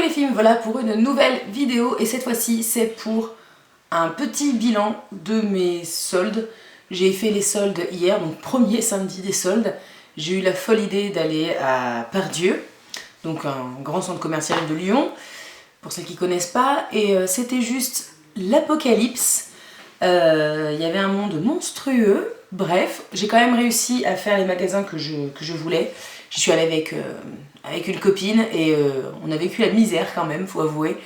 Coucou les filles, voilà pour une nouvelle vidéo et cette fois-ci c'est pour un petit bilan de mes soldes. J'ai fait les soldes hier, donc premier samedi des soldes. J'ai eu la folle idée d'aller à Pardieu, donc un grand centre commercial de Lyon, pour ceux qui ne connaissent pas, et c'était juste l'apocalypse. Il y avait un monde monstrueux. Bref, j'ai quand même réussi à faire les magasins que je voulais. J'y suis allée avec une copine et on a vécu la misère quand même, faut avouer.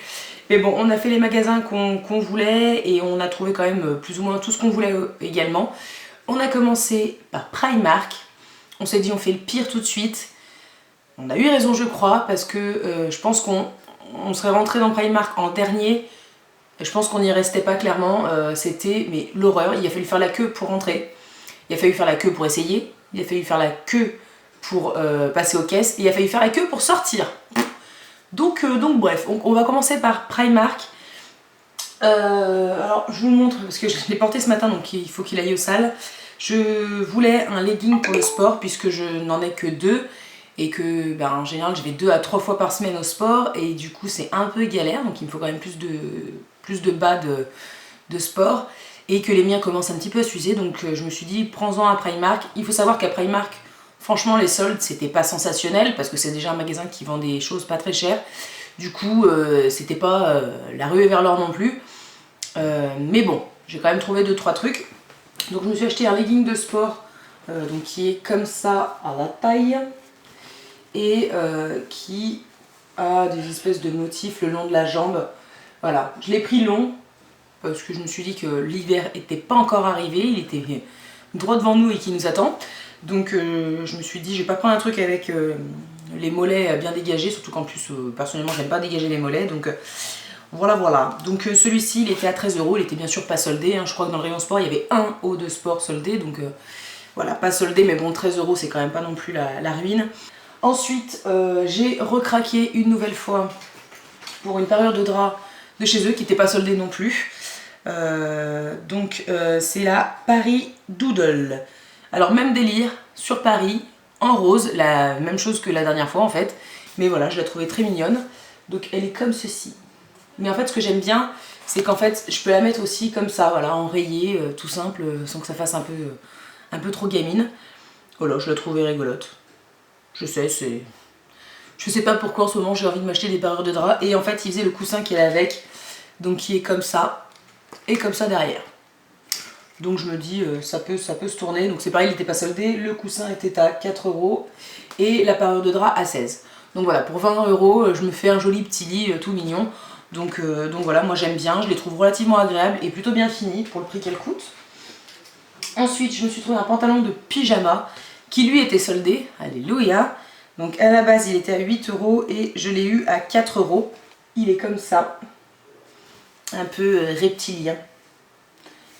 Mais bon, on a fait les magasins qu'on voulait et on a trouvé quand même plus ou moins tout ce qu'on voulait également. On a commencé par Primark. On s'est dit on fait le pire tout de suite. On a eu raison je crois parce que je pense qu'on serait rentré dans Primark en dernier. Je pense qu'on n'y restait pas clairement. C'était mais l'horreur. Il a fallu faire la queue pour rentrer. Il a fallu faire la queue pour essayer. Il a fallu faire la queue pour passer aux caisses. Et il a fallu faire la queue pour sortir. Donc bref, on va commencer par Primark. Alors je vous le montre parce que je l'ai porté ce matin donc il faut qu'il aille aux salles. Je voulais un legging pour le sport puisque je n'en ai que 2 et que en général je vais 2 à 3 fois par semaine au sport et du coup c'est un peu galère, donc il me faut quand même plus de bas de sport et que les miens commencent un petit peu à s'user, donc je me suis dit prends-en à Primark. Il faut savoir qu'à Primark franchement les soldes c'était pas sensationnel parce que c'est déjà un magasin qui vend des choses pas très chères, du coup c'était pas la ruée vers l'or non plus, mais bon j'ai quand même trouvé 2-3 trucs. Donc je me suis acheté un legging de sport donc qui est comme ça à la taille et qui a des espèces de motifs le long de la jambe. Voilà, je l'ai pris long parce que je me suis dit que l'hiver n'était pas encore arrivé, il était droit devant nous et qui nous attend. Donc je me suis dit je vais pas prendre un truc avec les mollets bien dégagés, surtout qu'en plus personnellement j'aime pas dégager les mollets, donc voilà. Donc celui-ci il était à 13 €, il était bien sûr pas soldé, hein. Je crois que dans le rayon sport il y avait un haut de sport soldé, donc voilà, pas soldé, mais bon 13 € c'est quand même pas non plus la ruine. Ensuite j'ai recraqué une nouvelle fois pour une parure de drap de chez eux qui n'était pas soldée non plus. C'est la Paris Doodle. Alors même délire sur Paris, en rose, la même chose que la dernière fois en fait, mais voilà, je la trouvais très mignonne. Donc elle est comme ceci. Mais en fait ce que j'aime bien, c'est qu'en fait je peux la mettre aussi comme ça, voilà, en rayé, tout simple, sans que ça fasse un peu trop gamine. Voilà, je la trouvais rigolote. Je sais, je sais pas pourquoi en ce moment j'ai envie de m'acheter des parures de drap, et en fait il faisait le coussin qui est avec, donc qui est comme ça, et comme ça derrière. Donc je me dis ça peut se tourner, donc c'est pareil, il n'était pas soldé, le coussin était à 4 € et la parure de drap à 16. Donc voilà, pour 20 € je me fais un joli petit lit tout mignon. Donc voilà, moi j'aime bien, je les trouve relativement agréables et plutôt bien finis pour le prix qu'elles coûtent. Ensuite je me suis trouvé un pantalon de pyjama qui lui était soldé, alléluia. Donc à la base il était à 8 € et je l'ai eu à 4 €. Il est comme ça, un peu reptilien.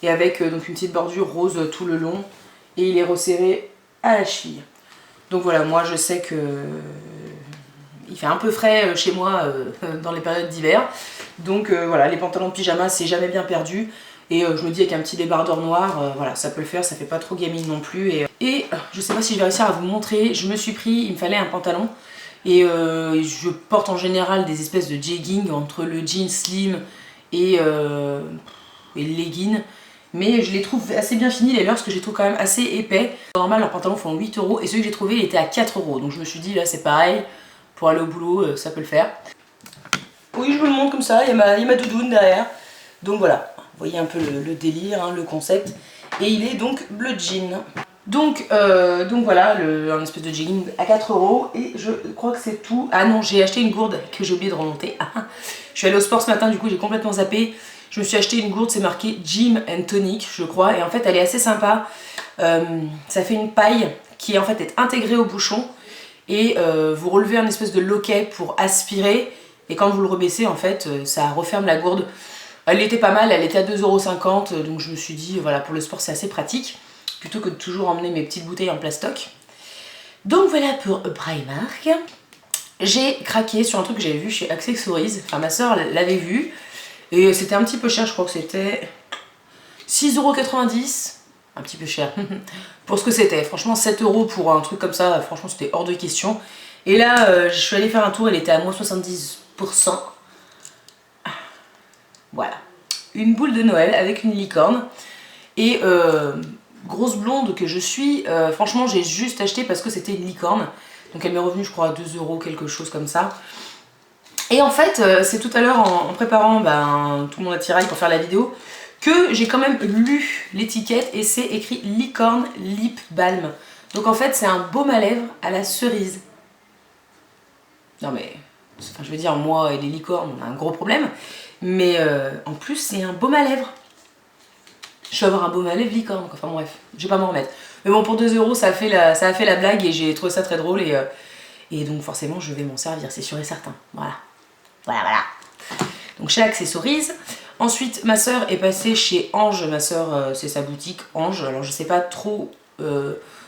Et avec donc une petite bordure rose tout le long et il est resserré à la cheville. Donc voilà, moi je sais que il fait un peu frais chez moi dans les périodes d'hiver, donc voilà, les pantalons de pyjama c'est jamais bien perdu, et je me dis avec un petit débardeur noir, voilà, ça peut le faire, ça fait pas trop gamine non plus, et je sais pas si je vais réussir à vous montrer, je me suis pris, il me fallait un pantalon, et je porte en général des espèces de jeggings entre le jean slim et le legging, mais je les trouve assez bien finis les leurs, parce que je les trouve quand même assez épais. Normal leurs pantalons font 8 € et celui que j'ai trouvé il était à 4 €, donc je me suis dit là c'est pareil, pour aller au boulot ça peut le faire. Oui, je vous le montre comme ça, il y a ma doudoune derrière, donc voilà, vous voyez un peu le délire, hein, le concept, et il est donc bleu jean. Donc voilà, un espèce de jegging à 4 € et je crois que c'est tout. Ah non, j'ai acheté une gourde que j'ai oublié de remonter. Je suis allée au sport ce matin, du coup j'ai complètement zappé. Je me suis acheté une gourde, c'est marqué Gym and Tonic je crois, et en fait elle est assez sympa. Ça fait une paille qui en fait est intégrée au bouchon, et vous relevez un espèce de loquet pour aspirer, et quand vous le rebaissez en fait ça referme la gourde. Elle était pas mal, elle était à 2,50 €, donc je me suis dit voilà, pour le sport c'est assez pratique, plutôt que de toujours emmener mes petites bouteilles en plastoc. Donc voilà pour Primark. J'ai craqué sur un truc que j'avais vu chez Accessories, enfin ma soeur l'avait vu, et c'était un petit peu cher, je crois que c'était 6,90 €, un petit peu cher pour ce que c'était. Franchement 7 € pour un truc comme ça, franchement c'était hors de question. Et là je suis allée faire un tour, elle était à moins 70 Voilà. Une boule de Noël avec une licorne. Et grosse blonde que je suis, franchement j'ai juste acheté parce que c'était une licorne. Donc elle m'est revenue je crois à 2 €, quelque chose comme ça. Et en fait c'est tout à l'heure en préparant tout mon attirail pour faire la vidéo que j'ai quand même lu l'étiquette et c'est écrit licorne lip balm. Donc en fait c'est un baume à lèvres à la cerise. Non mais, enfin, je veux dire, moi et les licornes on a un gros problème. Mais en plus c'est un baume à lèvres. Je vais avoir un baume à lèvres licorne, enfin bref, je vais pas m'en remettre. Mais bon, pour 2 € ça a fait la blague et j'ai trouvé ça très drôle et donc forcément je vais m'en servir, c'est sûr et certain. Voilà. Voilà. Donc chez Accessories. Ensuite, ma soeur est passée chez Ange. Ma soeur, c'est sa boutique Ange. Alors je sais pas trop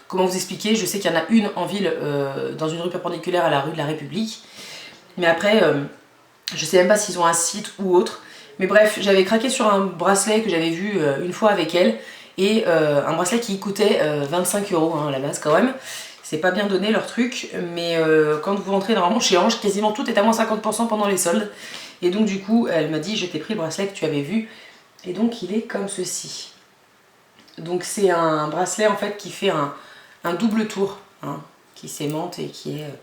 comment vous expliquer. Je sais qu'il y en a une en ville, dans une rue perpendiculaire à la rue de la République. Mais après, je sais même pas s'ils ont un site ou autre. Mais bref, j'avais craqué sur un bracelet que j'avais vu une fois avec elle. Et un bracelet qui coûtait 25 € à la base quand même. C'est pas bien donné leur truc. Mais quand vous rentrez normalement chez Ange, quasiment tout est à moins 50% pendant les soldes. Et donc du coup, elle m'a dit, je t'ai pris le bracelet que tu avais vu. Et donc il est comme ceci. Donc c'est un bracelet en fait qui fait un double tour. Hein, qui s'aimante et qui est...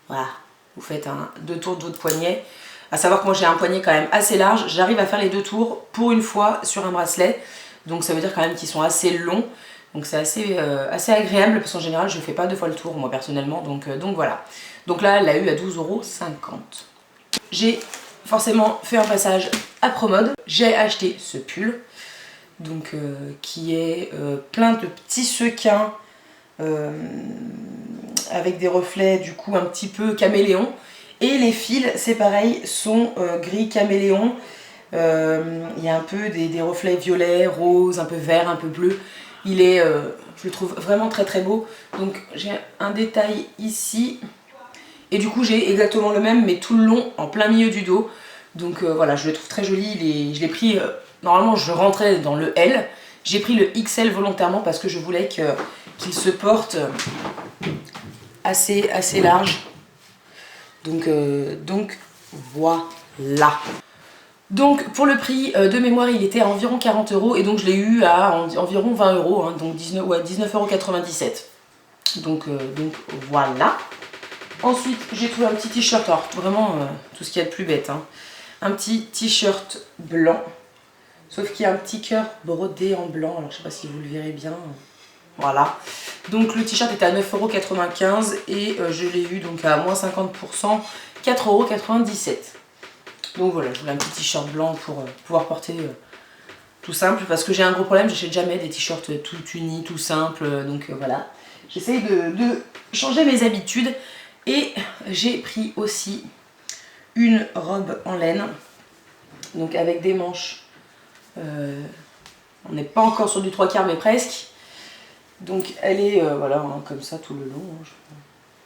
voilà, vous faites 2 tours de votre poignet. À savoir que moi j'ai un poignet quand même assez large, j'arrive à faire les 2 tours pour une fois sur un bracelet. Donc ça veut dire quand même qu'ils sont assez longs. Donc c'est assez agréable parce qu'en général je ne fais pas 2 fois le tour moi personnellement. Donc voilà. Donc là elle l'a eu à 12,50 €. J'ai forcément fait un passage à Promode. J'ai acheté ce pull. Donc qui est plein de petits sequins avec des reflets du coup un petit peu caméléon. Et les fils, c'est pareil, sont gris caméléon. Il y a un peu des reflets violets, roses, un peu vert, un peu bleu. Il est, je le trouve vraiment très très beau. Donc j'ai un détail ici. Et du coup j'ai exactement le même, mais tout le long, en plein milieu du dos. Donc voilà, je le trouve très joli. Je l'ai pris, normalement je rentrais dans le L. J'ai pris le XL volontairement parce que je voulais qu'il se porte assez large. Donc voilà. Donc pour le prix de mémoire il était à environ 40 € et donc je l'ai eu à environ 20 €, hein, donc 19,97 €. Donc voilà. Ensuite j'ai trouvé un petit t-shirt, alors vraiment tout ce qu'il y a de plus bête. Hein. Un petit t-shirt blanc, sauf qu'il y a un petit cœur brodé en blanc, alors je sais pas si vous le verrez bien. Voilà, donc le t-shirt était à 9,95 € et je l'ai eu donc à moins 50%, 4,97 €. Donc voilà, je voulais un petit t-shirt blanc pour pouvoir porter tout simple parce que j'ai un gros problème, j'achète jamais des t-shirts tout unis, tout simples. Donc voilà, j'essaye de changer mes habitudes et j'ai pris aussi une robe en laine, donc avec des manches, on n'est pas encore sur du 3/4 mais presque. Donc elle est voilà, hein, comme ça tout le long.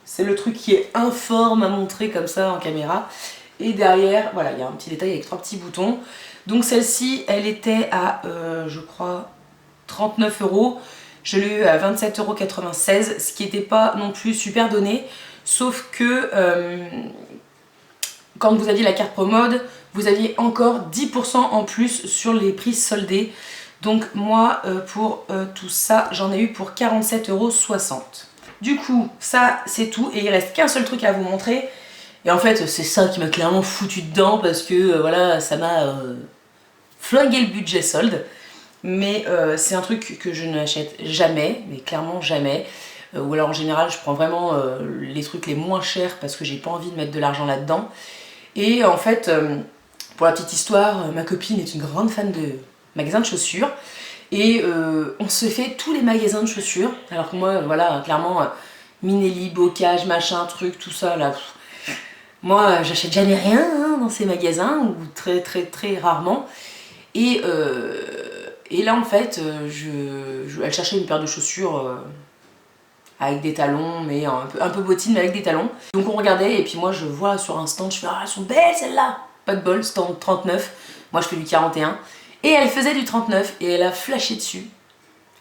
C'est le truc qui est informe à montrer comme ça en caméra. Et derrière, voilà, il y a un petit détail avec 3 petits boutons. Donc celle-ci, elle était à, je crois, 39 €. Je l'ai eu à 27,96 €, ce qui n'était pas non plus super donné. Sauf que quand vous aviez la carte Promode, vous aviez encore 10% en plus sur les prix soldés. Donc moi, pour tout ça, j'en ai eu pour 47,60 €. Du coup, ça c'est tout et il reste qu'un seul truc à vous montrer. Et en fait, c'est ça qui m'a clairement foutu dedans parce que voilà, ça m'a flingué le budget solde. Mais c'est un truc que je n'achète jamais, mais clairement jamais. Ou alors en général, je prends vraiment les trucs les moins chers parce que j'ai pas envie de mettre de l'argent là-dedans. Et en fait, pour la petite histoire, ma copine est une grande fan de magasins de chaussures. Et on se fait tous les magasins de chaussures. Alors que moi, voilà, clairement, Minelli, Bocage, machin, truc, tout ça, là. Moi, j'achète jamais rien hein, dans ces magasins, ou très très très rarement. Et là, en fait, elle cherchait une paire de chaussures avec des talons, mais un peu bottines, mais avec des talons. Donc on regardait, et puis moi, je vois sur un stand, je fais « Ah, elles sont belles, celles-là !» Pas de bol, stand 39. Moi, je fais du 41. Et elle faisait du 39, et elle a flashé dessus.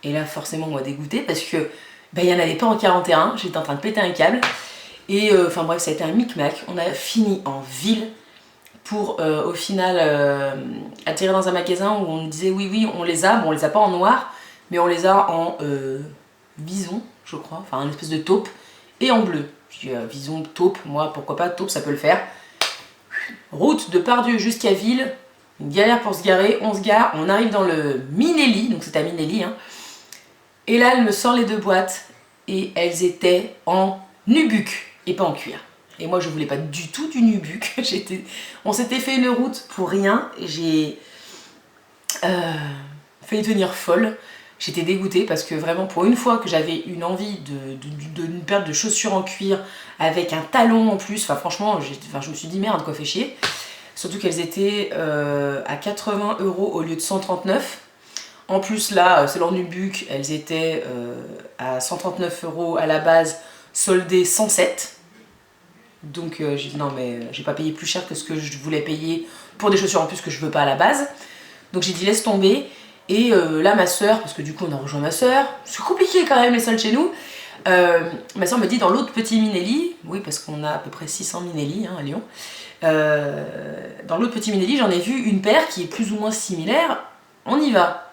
Et là, forcément, moi, dégoûtée, parce que il n'y en avait pas en 41, j'étais en train de péter un câble. Et enfin bref, ça a été un micmac. On a fini en ville. pour au final atterrir dans un magasin où on nous disait oui on les a, bon on les a pas en noir mais on les a en vison je crois, enfin une espèce de taupe et en bleu. Puis vison, taupe, moi pourquoi pas, taupe ça peut le faire. Route de Pardieu jusqu'à Ville, une galère pour se garer, on se gare, on arrive dans le Minelli, donc c'est à Minelli hein. Et là elle me sort les 2 boîtes et elles étaient en nubuck et pas en cuir. Et moi je voulais pas du tout du nubuck. On s'était fait une route pour rien. J'ai failli devenir folle. J'étais dégoûtée parce que vraiment pour une fois que j'avais une envie d'une paire de chaussures en cuir avec un talon en plus, enfin franchement je me suis dit merde quoi, fait chier. Surtout qu'elles étaient à 80 € au lieu de 139. En plus là, c'est leur nubuck, elles étaient à 139 € à la base, soldées 107. Donc j'ai dit non mais j'ai pas payé plus cher que ce que je voulais payer pour des chaussures en plus que je veux pas à la base. Donc j'ai dit laisse tomber. Et là ma soeur, parce que du coup on a rejoint ma soeur, c'est compliqué quand même les soldes chez nous. Ma soeur me dit dans l'autre petit Minelli, oui parce qu'on a à peu près 600 Minelli hein, à Lyon. Dans l'autre petit Minelli j'en ai vu une paire qui est plus ou moins similaire, on y va.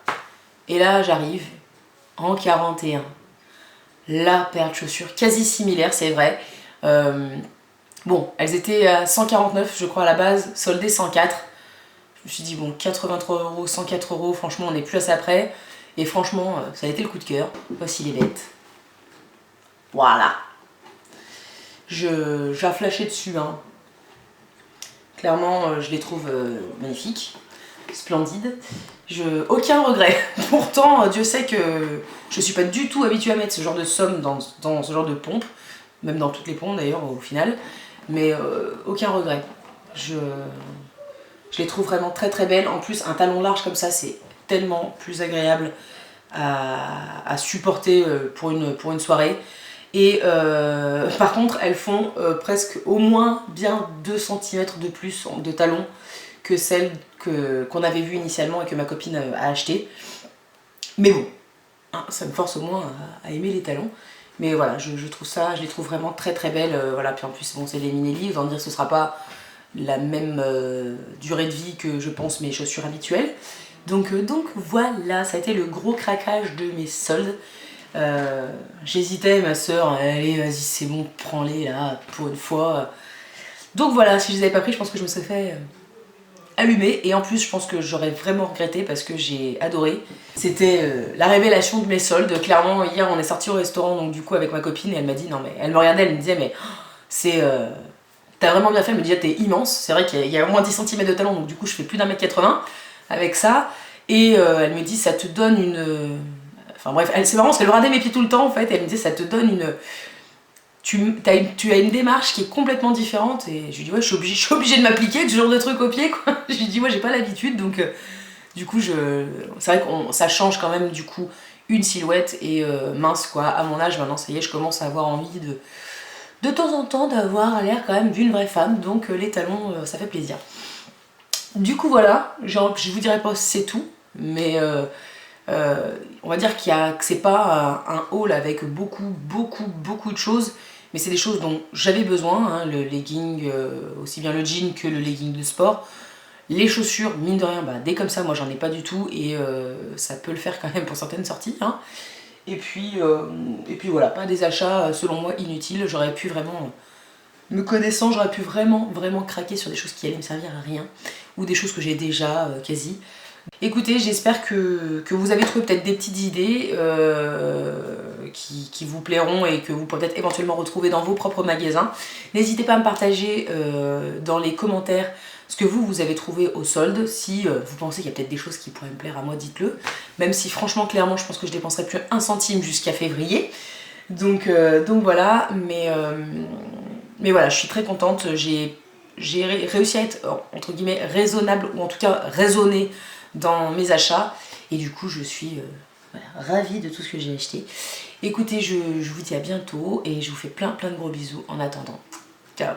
Et là j'arrive en 41. La paire de chaussures quasi similaire c'est vrai. Bon elles étaient à 149 je crois à la base, soldées 104. Je me suis dit bon 83 €, 104 €, franchement on n'est plus à ça près. Et franchement ça a été le coup de cœur. Voici les bêtes. Voilà. J'ai flashé dessus hein. Clairement je les trouve magnifiques, splendides. Aucun regret. Pourtant Dieu sait que je suis pas du tout habituée à mettre ce genre de somme dans ce genre de pompe. Même dans toutes les pompes d'ailleurs au final. Mais aucun regret. Je les trouve vraiment très très belles. En plus un talon large comme ça c'est tellement plus agréable à supporter pour une soirée. Et par contre elles font presque au moins bien 2 cm de plus de talons que celles qu'on avait vues initialement et que ma copine a acheté. Mais bon, hein, ça me force au moins à aimer les talons. Mais voilà, je les trouve vraiment très très belles. Voilà. Puis en plus bon c'est les Minelli, autant dire que ce sera pas la même durée de vie que je pense mes chaussures habituelles. Donc voilà, ça a été le gros craquage de mes soldes. J'hésitais, ma soeur, allez vas-y c'est bon, prends-les là pour une fois. Donc voilà, si je les avais pas pris je pense que je me serais fait allumer. Et en plus je pense que j'aurais vraiment regretté parce que j'ai adoré. C'était la révélation de mes soldes. Clairement hier on est sorti au restaurant donc du coup avec ma copine et elle m'a dit non mais, elle me regardait, elle me disait mais c'est... T'as vraiment bien fait, elle me disait t'es immense, c'est vrai qu'il y a au moins 10 cm de talon donc du coup je fais plus d'1,80 m avec ça. Et elle me dit ça te donne une... Enfin bref, c'est marrant parce qu'elle bradait mes pieds tout le temps en fait, et elle me disait ça te donne une... Tu as une démarche qui est complètement différente. Et je lui dis ouais je suis obligée de m'appliquer avec ce genre de truc au pied quoi. Je lui dis ouais j'ai pas l'habitude donc du coup c'est vrai que ça change quand même du coup une silhouette. Et mince quoi, à mon âge maintenant ça y est je commence à avoir envie de temps en temps d'avoir l'air quand même d'une vraie femme. Donc les talons ça fait plaisir. Du coup voilà, je vous dirai pas c'est tout, mais on va dire que c'est pas un haul avec beaucoup de choses, mais c'est des choses dont j'avais besoin, hein, le legging, aussi bien le jean que le legging de sport. Les chaussures, mine de rien, bah, dès comme ça, moi j'en ai pas du tout, et ça peut le faire quand même pour certaines sorties. Hein. Et puis voilà, pas des achats selon moi inutiles. J'aurais pu vraiment, me connaissant, j'aurais pu vraiment craquer sur des choses qui allaient me servir à rien, ou des choses que j'ai déjà quasi. Écoutez, j'espère que vous avez trouvé peut-être des petites idées qui vous plairont et que vous pourrez peut-être éventuellement retrouver dans vos propres magasins. N'hésitez pas à me partager dans les commentaires ce que vous avez trouvé au solde. Si vous pensez qu'il y a peut-être des choses qui pourraient me plaire à moi, dites-le. Même si franchement, clairement, je pense que je dépenserai plus 1 centime jusqu'à février. Donc voilà, mais voilà, je suis très contente. J'ai réussi à être, entre guillemets, raisonnable, ou en tout cas raisonnée dans mes achats. Et du coup, je suis voilà, ravie de tout ce que j'ai acheté. Écoutez, je vous dis à bientôt et je vous fais plein de gros bisous en attendant. Ciao!